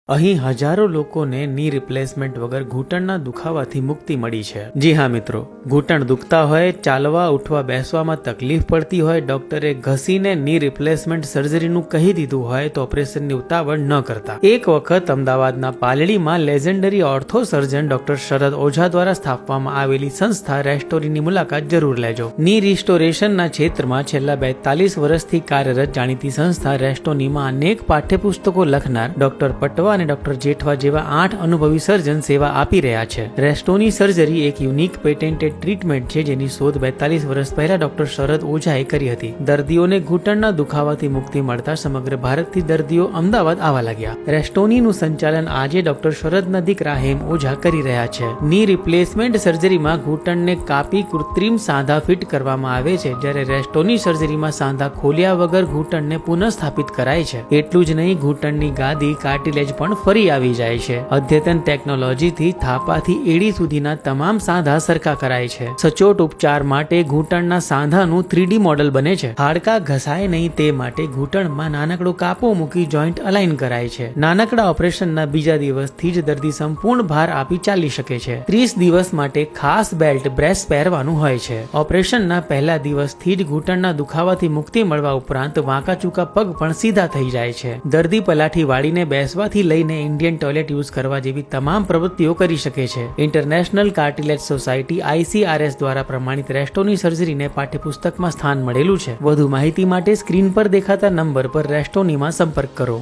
અહીં હજારો લોકોને ની રિપ્લેસમેન્ટ વગર ઘૂંટણના દુખાવાથી મુક્તિ મળી છે। જી હા મિત્રો, ઘૂંટણ દુખતા હોય, ચાલવા ઉઠવા બેસવામાં તકલીફ પડતી હોય, ડોક્ટરે ઘસીને ની રિપ્લેસમેન્ટ સર્જરીનું કહી દીધું હોય તો ઓપરેશનની ઉતાવળ ન કરતા। એક વખત અમદાવાદના પાલડીમાં લેજેન્ડરી ઓર્થો સર્જન ડોક્ટર શરદ ઓઝા દ્વારા સ્થાપવામાં આવેલી સંસ્થા રેસ્ટોરીની મુલાકાત જરૂર લેજો। ની રિસ્ટોરેશનના ક્ષેત્રમાં છેલ્લા 42 વર્ષથી કાર્યરત જાણીતી સંસ્થા રેસ્ટોનીમાં અનેક પાઠ્યપુસ્તકો લખનાર ડોક્ટર પટવા અને ડોક્ટર જેઠવા જેવા 8 અનુભવી સર્જન સેવા આપી રહ્યા છે। રેસ્ટોની સર્જરી એક યુનિક પેટેન્ટેડ ટ્રીટમેન્ટ છે જેની શોધ 42 વર્ષ પહેલા ડોક્ટર શરદ ઓઝાએ કરી હતી। દર્દીઓને ઘૂંટણના દુખાવાથી મુક્તિ મળતા સમગ્ર ભારતથી દર્દીઓ અમદાવાદ આવવા લાગ્યા। રેસ્ટોનીનું સંચાલન આજે ડોક્ટર શરદના દીકરા હેમ ઓઝા કરી રહ્યા છે। ની રિપ્લેસમેન્ટ સર્જરીમાં ઘૂંટણને કાપી કૃત્રિમ સાંધા ફિટ કરવામાં આવે છે, જ્યારે રેસ્ટોની સર્જરીમાં સાંધા ખોલ્યા વગર ઘૂંટણને પુનઃસ્થાપિત કરાય છે। એટલું જ નહીં, ઘૂંટણની ગાદી કાર્ટિલેજ પણ ફરી આવી જાય છે। અદ્યતન ટેકનોલોજીથી થાપાથી એડી સુધીના તમામ સાંધા સરખા કરાય છે। સચોટ ઉપચાર માટે ઘૂંટણના સાંધાનું 3D મોડલ બને છે। હાડકાં ઘસાય નહીં તે માટે ઘૂંટણમાં નાનકડો કાપો મૂકી જોઈન્ટ અલાઇન કરાય છે। નાનકડા ઓપરેશનના બીજા દિવસથી જ દર્દી સંપૂર્ણ ભાર આપી ચાલી શકે છે। 30 દિવસ માટે ખાસ બેલ્ટ બ્રેસ પહેરવાનું હોય છે। ઓપરેશનના પહેલા દિવસથી જ ઘૂંટણના દુખાવાથી મુક્તિ મળવા ઉપરાંત વાંકા ચૂકા પગ પણ સીધા થઈ જાય છે। દર્દી પલાઠી વાળીને બેસવાથી લઈને ઇન્ડિયન ટોયલેટ યુઝ કરવા જેવી તમામ પ્રવૃત્તિઓ કરી શકે છે। ઇન્ટરનેશનલ કાર્ટિલેજ સોસાયટી ICRS દ્વારા પ્રમાણિત રેસ્ટોની સર્જરીને પાઠ્યપુસ્તકમાં સ્થાન મળેલું છે। વધુ માહિતી માટે સ્ક્રીન પર દેખાતા નંબર પર રેસ્ટોનીમાં સંપર્ક કરો।